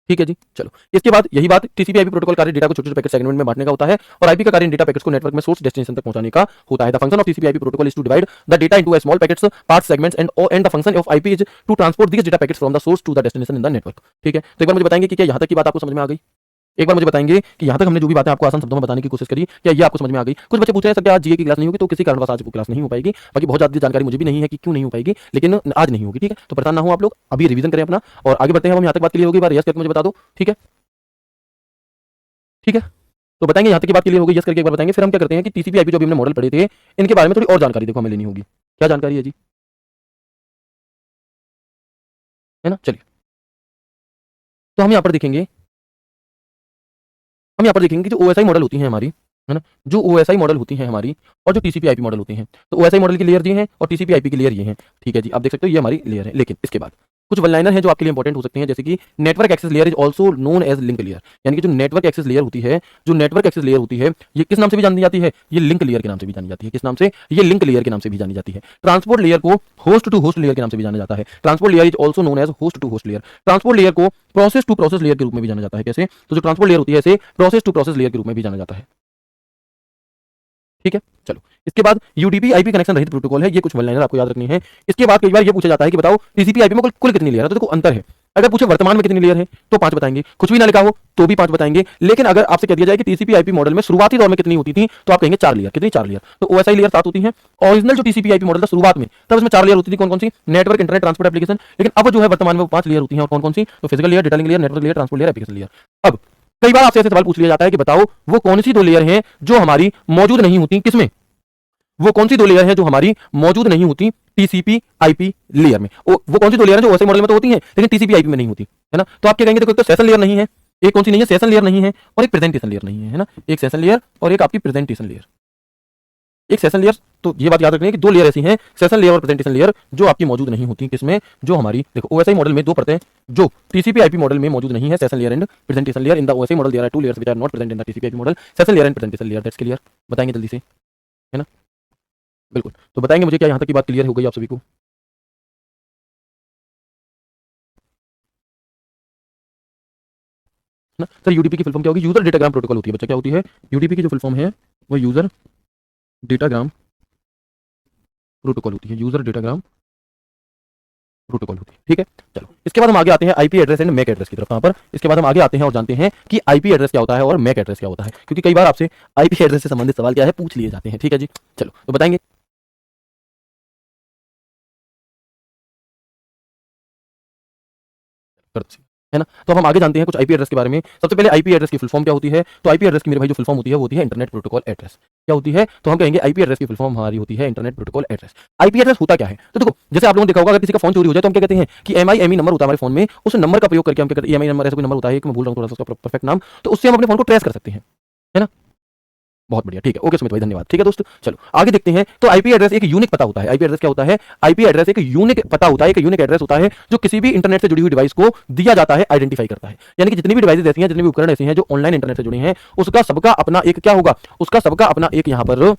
A: ठीक है जी। चलो इसके बाद यही बात, टीसीपी आईपी प्रोटोकॉल कार्य डेटा को छोटे छोटे पैकेट सेगमेंट में बांटने का होता है, और आईपी का कार्य डेटा पैकेट्स को नेटवर्क में सोर्स डेस्टिनेशन तक पहुंचाने का होता है। The function of TCP IP protocol is to divide the data into small packets, parts, segments and the function of IP is to transport this data packets from the source to the destination in the network, ठीक है। तो एक बार मुझे बताएंगे कि क्या यहां तक की बात आपको समझ में आ गई? एक बार मुझे बताएंगे कि यहां तक हमने जो भी बातें आपको आसान शब्दों में बताने की कोशिश करी, क्या ये आपको समझ में आ गई? कुछ बच्चे पूछ रहे हैं सर क्या आज जीए की क्लास नहीं होगी, तो किसी कारणवश आज वो क्लास नहीं हो पाएगी। बाकी बहुत ज्यादा जानकारी मुझे भी नहीं है कि क्यों नहीं हो पाएगी, लेकिन आज नहीं होगी, ठीक है। तो परेशान ना हो आप लोग, अभी रिवीजन करें अपना और आगे बढ़ते हैं। हम यहां तक बात क्लियर होगी, बार यस करके मुझे बता दो, ठीक है, ठीक है। तो बताएंगे यहां तक की बात क्लियर होगी, यस करके एक बार बताएंगे। फिर हम क्या करते हैं कि टीसीपी आईपी जो अभी हमने मॉडल पढ़े थे, इनके बारे में थोड़ी और जानकारी देखो हमें लेनी होगी। क्या जानकारी है जी? है ना। चलिए तो हम यहां पर देखेंगे, हम यहां पर देखेंगे कि जो ओएसआई मॉडल होती है हमारी, है ना। जो ओएसआई मॉडल होती हैं हमारी और जो टीसीपी आईपी मॉडल होती हैं, तो ओएसआई मॉडल की लेयर ये हैं और टीसीपी आईपी की लेयर ये हैं। ठीक है जी, आप देख सकते हो ये हमारी लेयर है। लेकिन इसके बाद कुछ वन लाइनर हैं जो आपके लिए इंपॉर्टेंट हो सकते हैं, जैसे कि network access layer is also known as link layer, यानी कि जो नेटवर्क एक्सेस लेयर होती है, जो नेटवर्क एक्सेस लेयर होती है, ये किस नाम से भी जानी जाती है? ये लिंक लेयर के नाम से भी जानी जाती है। किस नाम से? ये लिंक लेयर के नाम से भी जानी जाती है। ट्रांसपोर्ट लेयर को होस्ट टू होस्ट लेयर के नाम से भी जाना जाता है। Transport layer is also known as host to host layer. Transport layer को प्रोसेस टू प्रोसेस लेयर के रूप में भी जाना जाता है। कैसे? तो जो ट्रांसपोर्ट लेयर होती है इसे प्रोसेस टू प्रोसेस लेयर के रूप में भी जाना जाता है। ठीक है, चलो इसके बाद यूडीपी आईपी कनेक्शन रहित प्रोटोकॉल है। ये कुछ वन लाइनर आपको याद रखनी है। इसके बाद कई बार ये पूछा जाता है कि बताओ टीसीपी आईपी में कुल कितनी लेयर है, तो देखो अंतर है। अगर पूछे वर्तमान में कितनी लेयर है तो 5 बताएंगे, कुछ भी ना लिखा हो तो भी 5 बताएंगे। लेकिन अगर आपसे कह दिया जाए कि टीसीपी आईपी मॉडल में शुरुआती दौर में कितनी होती थी तो आप कहेंगे 4 लेयर। कितनी? 4 लेयर। तो ओएसआई लेयर 7 होती है। ओरिजिनल जो टीसीपी आईपी मॉडल था शुरुआत में, तब इसमें 4 लेयर होती थी। कौन कौन सी? Network, internet, transport, application. लेकिन अब जो है वर्तमान में वो 5 लेयर होती हैं। और कौन कौन सी? तो physical layer, data link layer, network layer, transport layer, application layer. अब कई बार आपसे ऐसे सवाल पूछ लिया जाता है कि बताओ वो कौन सी 2 लेयर हैं जो हमारी मौजूद नहीं होती किसमें? वो कौन सी 2 लेयर हैं जो हमारी मौजूद नहीं होती टीसीपी आईपी लेयर में? वो कौन सी 2 लेयर हैं जो ओएसआई मॉडल में तो होती हैं लेकिन टीसीपी आईपी में नहीं होती, है ना। तो आप क्या कहेंगे? देखो, एक तो सेशन लेयर नहीं है, एक कौन सी नहीं है? सेशन लेयर नहीं है, और एक प्रेजेंटेशन लेयर नहीं है, है ना। एक सेशन लेयर और एक आपकी प्रेजेंटेशन लेयर। एक सेशन लेयर, तो ये बात याद रखनी है कि 2 लेयर ऐसी हैं, सेशन लेयर और प्रेजेंटेशन लेयर, जो आपकी मौजूद नहीं होती किसमें? जो हमारी देखो ओएसआई मॉडल में 2 परतें जो टीसीपी आईपी मॉडल में मौजूद नहीं है, session layer and presentation layer. In the OSI model there are 2 layers which are not present in the TCP IP model, session layer and presentation layer. That's clear? बताएंगे जल्दी से, है ना। बिल्कुल, तो बताएंगे मुझे क्या यहाँ तक की बात क्लियर हो गई आप सभी को? ना सर, यूडीपी की फुल फॉर्म क्या होगी? यूजर डेटाग्राम प्रोटोकॉल होती है बच्चा। क्या होती है? यूडीपी की जो फुल फॉर्म है वो यूजर डेटाग्राम प्रोटोकॉल होती है। यूजर डेटाग्राम प्रोटोकॉल होती है। ठीक है, चलो इसके बाद हम आगे आते हैं IP address and MAC address की तरफ। यहाँ पर इसके बाद हम आगे आते हैं और जानते हैं कि आईपी एड्रेस क्या होता है और मैक एड्रेस क्या होता है, क्योंकि कई बार आपसे आईपी एड्रेस से संबंधित सवाल क्या है पूछ लिए जाते हैं। ठीक है जी, चलो तो बताएंगे। है ना। तो अब हम आगे जानते हैं कुछ आईपी एड्रेस के बारे में। सबसे पहले आईपी एड्रेस की फुल फॉर्म क्या होती है? तो आईपी एड्रेस की मेरे भाई जो फुल फॉर्म होती है वो होती है इंटरनेट प्रोटोकॉल एड्रेस। क्या होती है? तो हम कहेंगे आईपी एड्रेस की फुल फॉर्म हमारी होती है internet protocol address. IP address होता क्या है? तो देखो, जैसे आप लोगों ने देखा होगा, अगर किसी का फोन चोरी हो जाए तो हम क्या कहते हैं कि एमआईएमई नंबर होता है हमारे फोन में, उस नंबर का प्रयोग करके हम क्या करते हैं, एमआई नंबर ऐसा कोई नंबर होता है, एक मैं भूल रहा हूँ थोड़ा सा उसका परफेक्ट नाम, तो उससे हम अपने फोन को ट्रेस कर सकते हैं, है ना। बहुत बढ़िया, ठीक है, ओके सुमित भाई, धन्यवाद। ठीक है दोस्तों, चलो आगे देखते हैं। तो आईपी एड्रेस एक यूनिक पता होता है। आईपी एड्रेस क्या होता है? आईपी एड्रेस एक यूनिक पता होता है, एक यूनिक एड्रेस होता है जो किसी भी इंटरनेट से जुड़ी हुई डिवाइस को दिया जाता है, आइडेंटिफाई करता है। यानी कि जितनी भी डिवाइसेज ऐसी हैं, जितने भी उपकरण ऐसे हैं जो ऑनलाइन इंटरनेट से जुड़े हैं, उसका सबका अपना एक क्या होगा? उसका सबका अपना एक यहाँ पर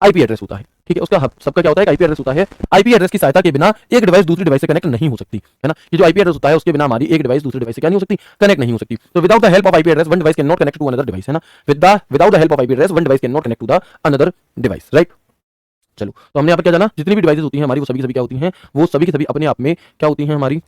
A: आईपी एड्रेस होता है। ठीक है, उसका सबका क्या होता है? आईपी एड्रेस होता है। आईपी एड्रेस की सहायता के बिना एक डिवाइस दूसरी डिवाइस से कनेक्ट नहीं हो सकती, है ना। ये जो आईपी एड्रेस होता है उसके बिना हमारी एक डिवाइस दूसरी डिवाइस से क्या नहीं हो सकती? कनेक्ट नहीं हो सकती। तो without the help of IP address one device can not connect to another device, है ना। Without the help of IP address one device can not connect to the another device, right. चलो, तो हमने यहाँ पर क्या जाना? जितनी भी डिवाइसेज होती हैं हमारी, वो सभी क्या होती हैं? वो सभी की सभी अपने आप में क्या होती हैं हमारी?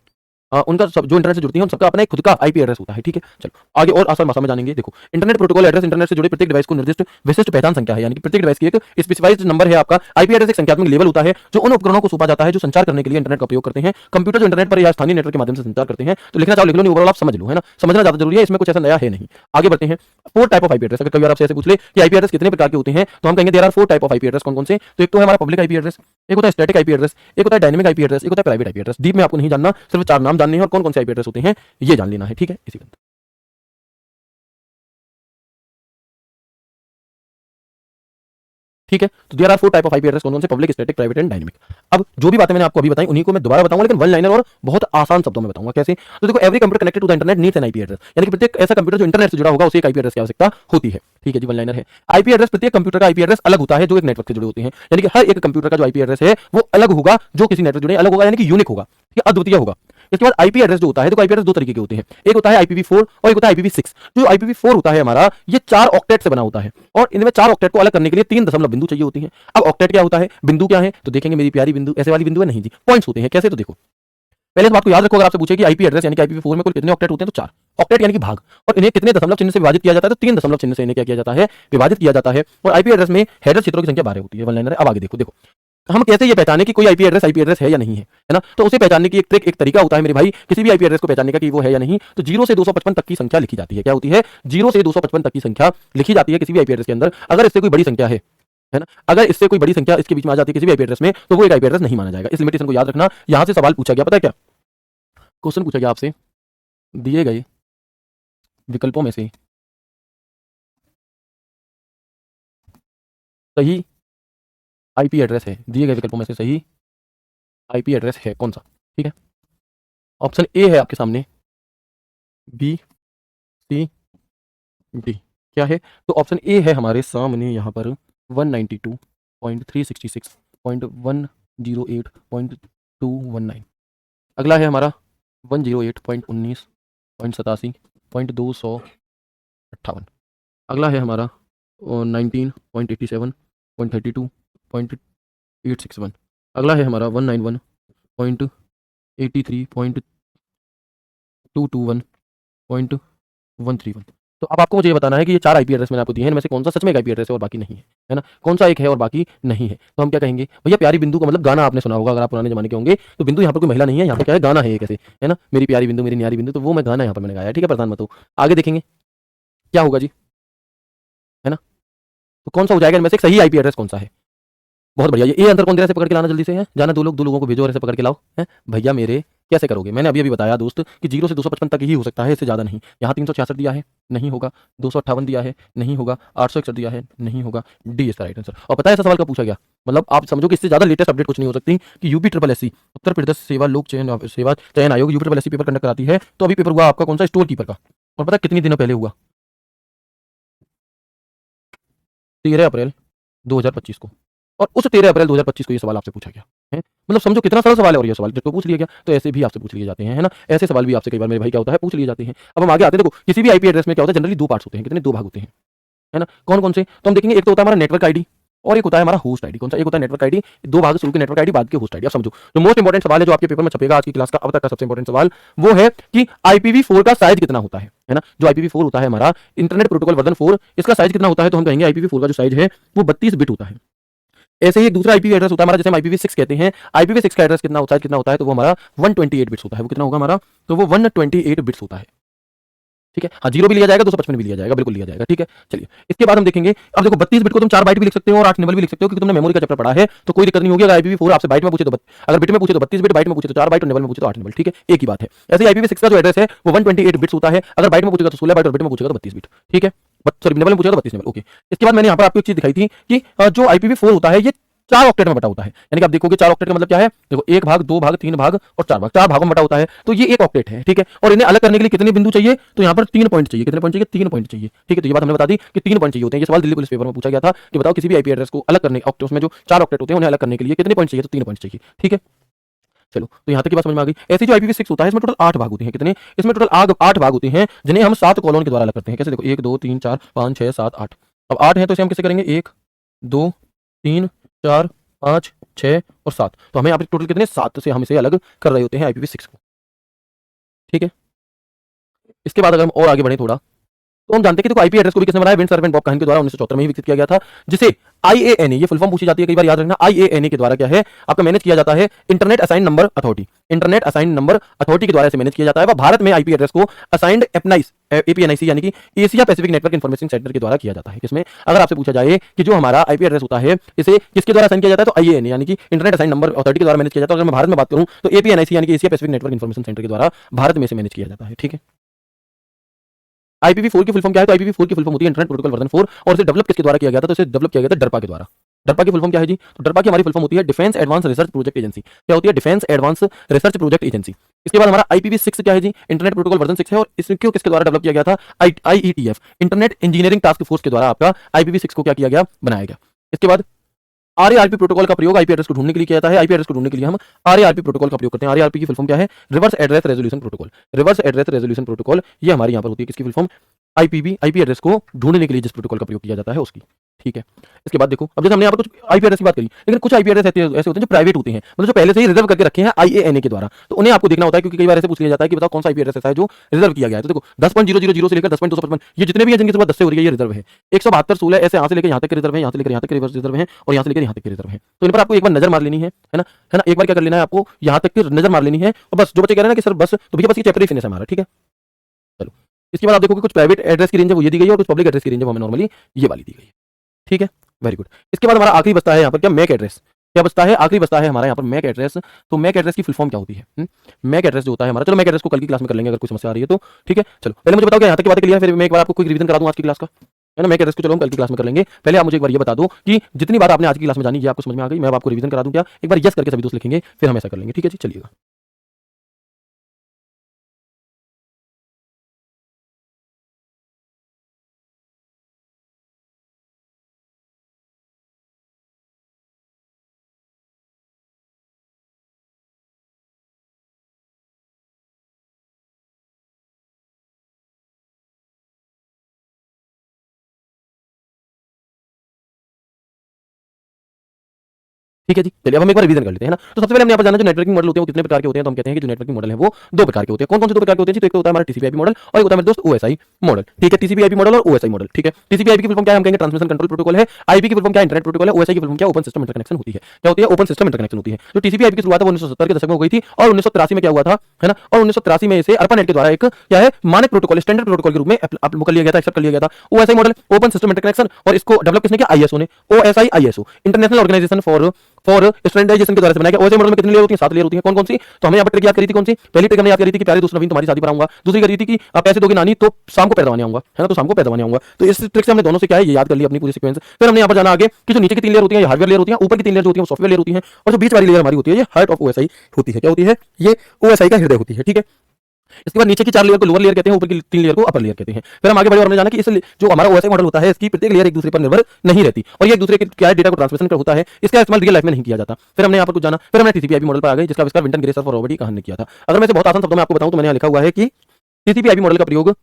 A: उनका सब जो इंटरनेट से जुड़ती हैं उन सबका अपना एक खुद का आईपी एड्रेस होता है। ठीक है, चलो आगे और आसान भाषा में जानेंगे। देखो, इंटरनेट प्रोटोकॉल एड्रेस इंटरनेट से जुड़े प्रत्येक डिवाइस को निर्दिष्ट विशिष्ट पहचान संख्या है, यानी कि प्रत्येक डिवाइस की एक स्पेसिफाइड नंबर है आपका। आईपी एड्रेस एक संख्यात्मक लेवल होता है जो उन उपकरणों को सौंपा जाता है जो संचार करने के लिए इंटरनेट का उपयोग करते हैं। कंप्यूटर जो इंटरनेट पर या स्थानीय नेटवर्क के माध्यम से संचार करते हैं, तो लिखना चाहो लिख लो, नहीं ओवरऑल आप समझ लो, है ना। समझना ज्यादा जरूरी है, इसमें कुछ ऐसा नया है नहीं। आगे बढ़ते हैं। 4 टाइप ऑफ आईपी एड्रेस। अगर कभी आपसे ऐसे पूछ ले कि आईपी एड्रेस कितने प्रकार के होते हैं, तो हम कहेंगे there are 4 type of IP address. कौन कौन से? तो एक तो है हमारा पब्लिक आईपी एड्रेस, एक होता है स्टैटिक आईपी एड्रेस, एक होता है डायनेमिक आईपी एड्रेस, एक होता है प्राइवेट आईपी एड्रेस। डीप में आपको नहीं जानना, सिर्फ 4 नाम जानने हैं और कौन कौन से आईपी एड्रेस होते हैं ये जान लेना है। ठीक है, इसी का ठीक है। तो there are 4 type of IP address. कौन कौन से? Public, static, private and dynamic. अब जो भी बातें मैंने आपको अभी बताई उन्हीं को मैं दोबारा बताऊंगा, लेकिन वन लाइनर और बहुत आसान शब्दों में बताऊंगा। कैसे? तो देखो, every computer connected to the internet needs an IP address, यानी कि प्रत्येक ऐसा कंप्यूटर जो इंटरनेट से जुड़ा होगा उसे एक आईपी एड्रेस की आवश्यकता होती है। ठीक है जी, वन लाइनर है। आईपी एड्रेस, प्रत्येक कंप्यूटर का आईपी एड्रेस अलग होता है जो एक नेटवर्क से जुड़े होते हैं, यानी कि हर एक कंप्यूटर का जो आईपी एड्रेस है वो अलग होगा, जो किसी नेटवर्क जुड़े अलग होगा, यानी कि यूनिक होगा, ठीक है, अद्वितीय होगा। इसके बाद आईपी एड्रेस जो होता है, देखो आईपी एड्रेस 2 तरीके के होते हैं। एक होता है IPv4 और एक होता है IPv6। जो IPv4 होता है हमारा, ये 4 ऑक्टेट से बना होता है और इनमें 4 ऑक्टेट को अलग करने के लिए 3 दशमलव बिंदु चाहिए होती हैं। अब ऑक्टेट क्या होता है, बिंदु क्या है, तो देखेंगे मेरी प्यारी बिंदु ऐसे वाली बिंदु है नहीं जी, पॉइंट्स होते हैं। कैसे? तो देखो, पहले इस बात को याद रखो, अगर आपसे पूछे कि आईपी एड्रेस यानी कि IPv4 में कुल कितने ऑक्टेट होते हैं, तो 4 ऑक्टेट यानी कि भाग, और इन्हें कितने दशमलव चिन्ह से विभाजित किया जाता है, तो 3 दशमलव चिन्ह से इन्हें क्या किया जाता है, विभाजित किया जाता है। और आईपी एड्रेस में हेडर क्षेत्रों की संख्या 12 होती है। वन लाइनर है। अब आगे देखो, देखो हम कैसे ये पहचाने कि कोई आईपी एड्रेस है या नहीं है ना। तो उसे पहचानने की एक ट्रिक, एक तरीका होता है मेरे भाई, किसी भी आईपी एड्रेस को पहचानने का कि वो है या नहीं। तो 0 से 255 तक की संख्या लिखी जाती है। क्या होती है? 0 से 255 तक की संख्या लिखी जाती है किसी भी आईपी एड्रेस के अंदर। अगर इससे कोई बड़ी संख्या है ना, अगर इससे कोई बड़ी संख्या इसके बीच में आ जाती है किसी भी आईपी एड्रेस में, तो वो एक आईपी एड्रेस नहीं माना जाएगा। इस लिमिटेशन को याद रखना। यहां से सवाल पूछा गया, पता है क्या क्वेश्चन पूछा गया आपसे? दिए गए विकल्पों में से सही आईपी एड्रेस है, दिए गए विकल्पों में से सही आईपी एड्रेस है कौन सा? ठीक है, ऑप्शन ए है आपके सामने, बी, सी, डी। क्या है? तो ऑप्शन ए है हमारे सामने यहाँ पर 192.366.108.219। अगला है हमारा 108.19.87.258। अगला है हमारा 19.87.32.861। अगला है हमारा 191.83.221.131। तो अब आपको मुझे ये बताना है कि ये 4 आईपी एड्रेस मैंने आपको दिए हैं, इनमें से कौन सा सच में एक आईपी एड्रेस है और बाकी नहीं है ना? कौन सा एक है और बाकी नहीं है? तो हम क्या कहेंगे भैया, प्यारी बिंदु का मतलब गाना आपने सुना होगा अगर आप पुराने जमाने के होंगे। तो बिंदु यहाँ पर कोई महिला नहीं है, यहाँ पर क्या है, गाना है एक ऐसे, है ना, मेरी प्यारी बिंदु मेरी न्यारी बिंदु, तो वो मैं गाना यहाँ पर मैंने गाया है। ठीक है, परेशान मत हो। आगे देखेंगे क्या होगा जी, है ना? तो कौन सा हो जाएगा इनमें से एक सही आईपी एड्रेस कौन सा है? बहुत बढ़िया, ये आंसर कौन दे रहा है? ऐसे पकड़ के लाना जल्दी से, है जाना, दो लोगों को भेजो और ऐसे पकड़ के लाओ। है भैया मेरे, कैसे करोगे? मैंने अभी अभी बताया दोस्त कि 0 से 255 तक ही हो सकता है, इससे ज़्यादा नहीं। यहाँ 366 दिया है, नहीं होगा। 258 दिया है, नहीं होगा। 861 दिया है, नहीं होगा। डी इसका राइट आंसर। और पता है ऐसा सवाल का पूछा गया, मतलब आप समझो कि इससे ज़्यादा लेटेस्ट अपडेट कुछ नहीं हो सकती कि UP triple SC Uttar Pradesh सेवा लोक सेवा चयन आयोग UP triple SC paper conduct कराती है। तो अभी पेपर हुआ आपका कौन सा? स्टोर कीपर का। और पता है कितने दिनों पहले हुआ? 13 अप्रैल 2025 को। और उस 13 अप्रैल 2025 को ये सवाल आपसे पूछा गया है। मतलब समझो कितना सरल सवाल है, और ये सवाल जब तो पूछ लिया गया, तो ऐसे भी आपसे पूछ लिए जाते हैं, है ना? ऐसे सवाल भी आपसे कई बार मेरे भाई क्या होता है, पूछ लिए जाते हैं। अब हम आगे आते हैं। देखो किसी भी आईपी एड्रेस में क्या होता है, जनरली 2 पार्ट्स होते हैं। कितने? 2 भाग होते हैं, है ना? कौन कौन से? तो हम देखेंगे, एक तो होता है हमारा नेटवर्क आईडी और एक होता है हमारा होस्ट आईडी। कौन सा? एक होता है नेटवर्क आईडी, 2 भाग शुरू के नेटवर्क आईडी, बाद के होस्ट आईडी। अब समझो जो मोस्ट इंपॉर्टेंट सवाल है जो आपके पेपर में छपेगा आज की क्लास का अब तक का सबसे इंपॉर्टेंट सवाल, वो है कि IPv4 का साइज कितना होता है ना? जो IPv4 होता है हमारा इंटरनेट प्रोटोकॉल वर्जन 4, इसका साइज कितना होता है? तो हम कहेंगे IPv4 का जो साइज है वो 32 बिट होता है। ऐसे ही एक दूसरा आईपी एड्रेस होता है हमारा, जैसे हम IPv6 कहते हैं। IPv6 का एड्रेस कितना होता है? कितना होता है? तो वो हमारा 128 बिट्स होता है। वो कितना होगा हमारा? तो वो 128 बिट्स होता है। ठीक है, हाँ, 0 भी लिया जाएगा, 255 भी लिया जाएगा, बिल्कुल लिया जाएगा। ठीक है, चलिए इसके बाद हम देखेंगे। अब देखो 32 बिट को तुम 4 बाइट भी लिख सकते हो और 8 निबल भी लिख सकते हो, क्योंकि तुमने मेमोरी का चैप्टर पढ़ा है, तो कोई दिक्कत नहीं होगी। अगर IPv4 आपसे बाइट में पूछे तो अगर बिट में पूछे तो 32 बिट, बाइट में पूछे तो 4 बाइट और निबल में पूछे तो 8 निबल। ठीक है, एक ही बात है। ऐसे ही IPv6 का जो एड्रेस है वो 128 बिट्स होता है। अगर बाइट में पूछेगा तो 16 बाइट और बिट में पूछेगा तो 32 बिट। ठीक है, सॉरी, निबल में पूछेगा तो 32 निबल। ओके, इसके बाद मैंने यहाँ पर आपको एक चीज दिखाई थी कि जो IPv4 होता है ये 4 ऑक्टेट में बटा होता है। यानी कि आप देखोगे 4 ऑक्टेट का मतलब क्या है? देखो 1 भाग, 2 भाग, 3 भाग और 4 भाग, 4 भागों में बटा होता है। तो ये एक ऑक्टेट है। ठीक है, और इन्हें अलग करने के लिए कितने बिंदु चाहिए? तो यहाँ पर 3 पॉइंट चाहिए। कितने पॉइंट चाहिए? 3 पॉइंट चाहिए। ठीक है, तो ये बात हमने बता दी कि 3 पॉइंट चाहिए होते हैं। ये सवाल दिल्ली पुलिस पेपर में पूछा गया था कि बताओ किसी भी आईपी एड्रेस को अलग करने, उसमें जो 4 ऑक्टेट होते हैं उन्हें अलग करने के लिए कितने पॉइंट चाहिए? तो 3 पॉइंट चाहिए। ठीक है, चलो तो यहाँ तक की बात समझ में आ गई। ऐसे जो IPv6 होता है इसमें टोटल 8 भाग होते हैं। कितने? इसमें टोटल 8 भाग होते हैं, जिन्हें हम 7 कॉलोन के द्वारा अलग करते हैं। कैसे? देखो 1 2 3 4 5 6 7 8। अब 8 है तो इसे हम कैसे करेंगे? 1 2 3 4 5 6 और 7। तो हमें यहाँ पे टोटल कितने? 7 से हम इसे अलग कर रहे होते हैं IPv6 को। ठीक है, इसके बाद अगर हम और आगे बढ़े थोड़ा, तो हम जानते हैं कि देखो आईपी एड्रेस को भी किसने बनाया? विंड सर्वेंट बॉब काहन के द्वारा 1974 में ही विकसित किया गया था, जिसे IANA, ये फुल फॉर्म पूछी जाती है कई बार, याद रखना। IANA के द्वारा क्या है आपका मैनेज किया जाता है? Internet assign number authority. Internet assign number authority के द्वारा इसे मैनेज किया जाता है। वह भारत में आईपी एड्रेस को असाइंड APNIC यानी कि Asia Pacific network information centre के द्वारा किया जाता है। किसमें? अगर आपसे पूछा जाए कि जो हमारा आईपी एड्रेस होता है इसे किसके द्वारा असाइन किया जाता है, तो IANA यानी कि इंटरनेट असाइन नंबर अथॉरिटी के द्वारा मैनेज किया जाता है। अगर मैं भारत में बात करूं तो APNIC यानी कि Asia Pacific network information centre के द्वारा भारत में इसे मैनेज किया जाता है। ठीक है, IPv4 की फुल फॉर्म क्या है? तो IPv4 की फुल फॉर्म होती है इंटरनेट प्रोटोकॉल वर्जन 4, और इसे डेवलप किसके द्वारा किया गया था? तो इसे डेवलप किया गया था डरपा के द्वारा। डरपा की फुल फॉर्म क्या है जी? तो डरपा की हमारी फुल फॉर्म होती है defence advance research project agency. क्या होती है? Defence advance research project agency. इसके बाद हमारा IPv6 क्या है जी? इंटरनेट प्रोटोकॉल वर्जन 6 है, और इसको किसके द्वारा डेवलप किया गया था? IETF internet engineering task force के द्वारा आपका IPv6 को क्या किया गया? बनाया गया। इसके बाद RARP प्रोटोकॉल का प्रयोग आईपी एड्रेस को ढूंढने के लिए किया जाता है। आईपी एड्रेस को ढूंढने के लिए हम RARP प्रोटोकॉल का प्रयोग करते हैं। RARP की फुल फॉर्म क्या है? Reverse address resolution protocol. Reverse address resolution protocol ये हमारी यहाँ पर होती है किसकी फुल फॉर्म? आईपी एड्रेस को ढूंढने के लिए जिस प्रोटोकॉल का प्रयोग किया जाता है उसकी। ठीक है, इसके बाद देखो, अब जैसे हमने यहाँ पर कुछ आईपी एड्रेस की बात करी, लेकिन कुछ आईपी एड्रेस ऐसे होते हैं जो प्राइवेट होते हैं, मतलब जो पहले से ही रिजर्व करके रखे हैं IANA के द्वारा, तो उन्हें आपको देखना होता है, क्योंकि कई बार ऐसे पूछ लिया जाता है कि बताओ कौन सा आईपी एड्रेस ऐसा है जो रिजर्व किया गया है। तो देखो 10.000 से लेकर 10.255 ये जितने भी हैं जिनकी सुबह 10 से हो रही है ये रिजर्व है। 172 ऐसे यहाँ से लेकर यहाँ तक के रिजर्व है, यहाँ से लेकर यहाँ तक के रिजर्व है, और यहाँ से लेकर यहाँ तक के रिजर्व है। तो इन पर आपको एक बार नजर मार लेनी है ना, एक बार क्या कर लेना है आपको, यहाँ तक की नजर मार लेनी है, और बस जो बच्चे कह रहे हैं ना कि सर बस, तो भैया बस ये चैप्टर ही फिनिश है हमारा। ठीक है, चलो इसके बाद आप देखोगे कुछ प्राइवेट एड्रेस की रेंज है वो ये दी गई है, और कुछ पब्लिक एड्रेस की रेंज है वो हमें नॉर्मली ये वाली दी गई है। ठीक है, वेरी गुड। इसके बाद हमारा आखिरी बचता है यहाँ पर क्या? MAC address. क्या बचता है? आखिरी बचता है हमारा यहाँ पर मैक एड्रेस। तो मैक एड्रेस की फुल फॉर्म क्या होती है? मैक एड्रेस जो होता है हमारा, चलो मैक एड्रेस को कल की क्लास में कर लेंगे अगर कोई समस्या आ रही है तो। ठीक है, चलो पहले मुझे बताओ कि यहाँ तक की बातें क्लियर है, फिर मैं एक बार आपको कोई रिवीजन करा दूं आज की क्लास का। है ना। मैक एड्रेस को चलो हम कल की क्लास में कर लेंगे। पहले आप मुझे एक बार ये बता दो कि जितनी बात आपने आज की क्लास में जानी ये आपको समझ में आ गई। मैं अब आपको रिवीजन करा दूं क्या? एक बार यस करके सभी दोस्त लिखेंगे, फिर हम ऐसा कर लेंगे। ठीक है जी, चलिएगा। ठीक है जी, चलिए अब हम एक बार रिवीजन कर लेते हैं ना। तो सबसे पहले हमने यहाँ पर जाना जो नेटवर्किंग मॉडल होते हैं वो कितने प्रकार के होते हैं। तो हम कहते हैं कि जो नेटवर्किंग मॉडल है वो दो प्रकार के होते हैं। कौन कौन से दो प्रकार के होते हैं जी? तो एक तो होता है हमारा टीसीपी/आईपी मॉडल और एक होता है मेरे दोस्त ओएसआई मॉडल। ठीक है, टीसीपी/आईपी मॉडल और ओएसआई मॉडल। ठीक है, टीसीपी/आईपी की फुल फॉर्म क्या है? हम कहेंगे ट्रांसमिशन कंट्रोल प्रोटोकॉल है। आईपी की फुल फॉर्म क्या है? इंटरनेट प्रोटोकॉल है। ओएसआई की फुल फॉर्म क्या है? ओपन सिस्टम इंटरकनेक्शन होती है। क्या होती है? ओपन सिस्टम इंटरकनेक्शन होती है। जो टीसीपी/आईपी की शुरुआत है वो 1970 के दशक में हो गई थी और 1983 में क्या हुआ था, है ना। और 1983 में इसे ARPANET के द्वारा एक क्या है मानक प्रोटोकॉल, स्टैंडर्ड प्रोटोकॉल के रूप में अप्लाई कर लिया गया था, एक्सेप्ट कर लिया गया था। OSI model open system interconnection, और इसको डेवलप किसने किया? आईएसओ ने। OSI ISO International Organization for Standardization के द्वारा से बनाया गया। ओएसआई मॉडल में कितनी लेयर होती है? 7 लेयर होती है। कौन कौन सी? तो हमें यहाँ पर ट्रिक याद करी थी कौन सी? पहली ट्रिक हमने याद करी थी कि प्यारे दोस्त नवीन तुम्हारी शादी पर आऊंगा। दूसरी करी थी कि आप पैसे दोगे नानी तो शाम को पैदवाने आऊंगा, है ना। तो शाम को पैदवाने आऊंगा। तो इस ट्रिक से हमने दोनों से क्या है ये याद कर लिया अपनी पूरी सीक्वेंस। फिर हमने यहाँ पर जाना आगे कि जो नीचे की 3 लेयर होती है ये हार्डवेयर लेयर होती है, ऊपर की 3 लेयर होती है वो सॉफ्टवेयर लेयर होती है, और जो बीच वाली लेयर हमारी होती है ये हार्ट ऑफ ओएसआई होती है। क्या होती है? ये ओएसआई का हृदय होती है। ठीक है, इसके बाद नीचे की 4 लेयर को लोअर लेयर कहते हैं, ऊपर की 3 लेयर को अपर लेयर कहते हैं। फिर हम आगे बढ़े और हमने जाना कि इस जो हमारा ओएसआई मॉडल होता है इसकी प्रत्येक लेयर एक दूसरे पर निर्भर नहीं रहती और ये एक दूसरे के क्या है डेटा को ट्रांसमिशन कर होता है, इसका इस्तेमाल रियल लाइफ में नहीं किया जाता। फिर हमने यहाँ पर कुछ जाना, फिर हमने टीसीपी/आईपी मॉडल पर आ गए जिसका आविष्कार विंटन ग्रेसर और रॉबर्ट ई कहन ने किया था। अगर मैं इसे बहुत आसान शब्दों में आपको बताऊं तो मैंने यहाँ लिखा हुआ है कि टीसीपी/आईपी मॉडल का प्रयोग,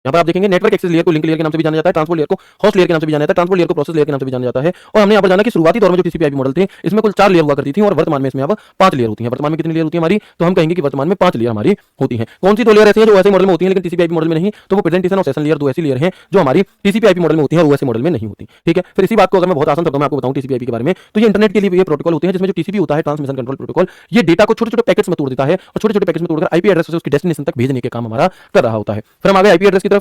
A: यहाँ पर आप देखेंगे नेटवर्क एक्सेस लेयर को लिंक लेयर के नाम से भी जाना जाता है, ट्रांसपोर्ट लेयर को होस्ट लेयर के नाम से भी जाना जाता है, ट्रांसपोर्ट लेयर को प्रोसेस लेयर के नाम से भी जाना जाता है। और हमने यहाँ पर जाना कि शुरुआती दौर में जो टीसीपी/आईपी मॉडल थे इसमें कुल 4 लेयर हुआ करती थी और वर्तमान में इसमें अब 5 लेयर होती हैं। वर्तमान में कितनी लेयर होती है हमारी? तो हम कहेंगे कि वर्तमान में 5 लेयर हमारी होती हैं। कौन सी 2 लेयर ऐसी हैं जो ओएसआई मॉडल में होती हैं लेकिन टीसीपी/आईपी मॉडल में नहीं? तो वो प्रेजेंटेशन और सेशन लेयर 2 ऐसी लेयर हैं जो हमारी टीसीपी/आईपी मॉडल में होती हैं और ओएसआई मॉडल में नहीं होती। ठीक है, फिर इसी बात को अगर मैं बहुत आसान शब्दों में आपको बताऊं टीसीपी/आईपी के बारे में तो ये इंटरनेट के लिए ये प्रोटोकॉल होते हैं जिसमें जो टीसीपी होता है ट्रांसमिशन कंट्रोल प्रोटोकॉल, ये डेटा को छोटे-छोटे पैकेट्स में तोड़ देता है और छोटे-छोटे पैकेट्स में तोड़कर आईपी एड्रेस से उसकी डेस्टिनेशन तक भेजने के काम हमारा कर रहा होता है। फिर हम आ गए आईपी एड्रेस की तरफ।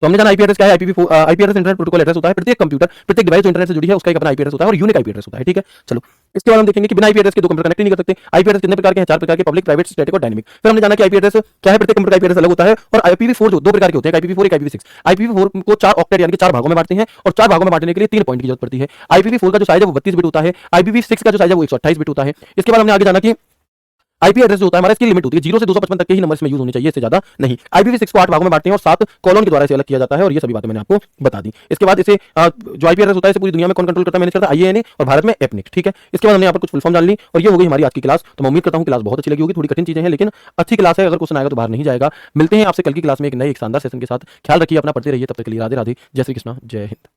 A: तो हमने जाना आईपी एड्रेस क्या है? IP address internet protocol address होता है। प्रत्येक कंप्यूटर, प्रत्येक डिवाइस जो इंटरनेट से जुड़ी है उसका एक अपना आईपी एड्रेस होता है और यूनिक आईपी एड्रेस होता है। ठीक है, चलो इसके बाद हम देखेंगे कि बिना आईपी एड्रेस के दो कंप्यूटर कनेक्ट नहीं कर सकते। आईपी एड्रेस कितने प्रकार के हैं? 4 प्रकार के, पब्लिक, प्राइवेट, स्टैटिक और डायनेमिक। फिर हमने जाना कि आईपी एड्रेस क्या है? प्रत्येक कंप्यूटर का आईपी एड्रेस अलग होता है और IPv4 जो 2 प्रकार के होते हैं, IPv4 एक IPv6। IPv4 को 4 ऑक्टेट यानी कि 4 भागों में बांटते हैं और 4 भागों में बांटने के लिए 3 पॉइंट की जरूरत पड़ती है। IPv4 का जो साइज है वो 32 बिट होता है, IPv6 का जो साइज है वो 128 बिट होता है। इसके बाद हमने आगे जाना कि आईपी एड्रेस जो होता है हमारा इसकी लिमिट होती है 0 से 255 तक के ही नंबर इसमें यूज होने चाहिए, इससे ज्यादा नहीं। IPv6 को 8 भागों में बांटते हैं और 7 कॉलोन के द्वारा इसे अलग किया जाता है और ये सभी बातें मैंने आपको बता दी। इसके बाद इसे जो आईपी एड्रेस होता है इसे पूरी दुनिया में कौन कंट्रोल करता है? मैंने करता है IANA और भारत में एपनिक। ठीक है, इसके बाद हमने यहाँ पर कुछ फुल फॉर्म जान ली और ये हो गई हमारी आज की क्लास। तो मैं उम्मीद करता हूँ क्लास बहुत अच्छी लगी होगी, थोड़ी कठिन चीजें हैं लेकिन अच्छी क्लास है, अगर क्वेश्चन आएगा तो बाहर नहीं जाएगा। मिलते हैं आपसे कल की क्लास में एक नए एक शानदार सेशन के साथ। ख्याल रखिए अपना, पढ़ते रहिए, तब तक के लिए राधे राधे, जय श्री कृष्णा, जय हिंद।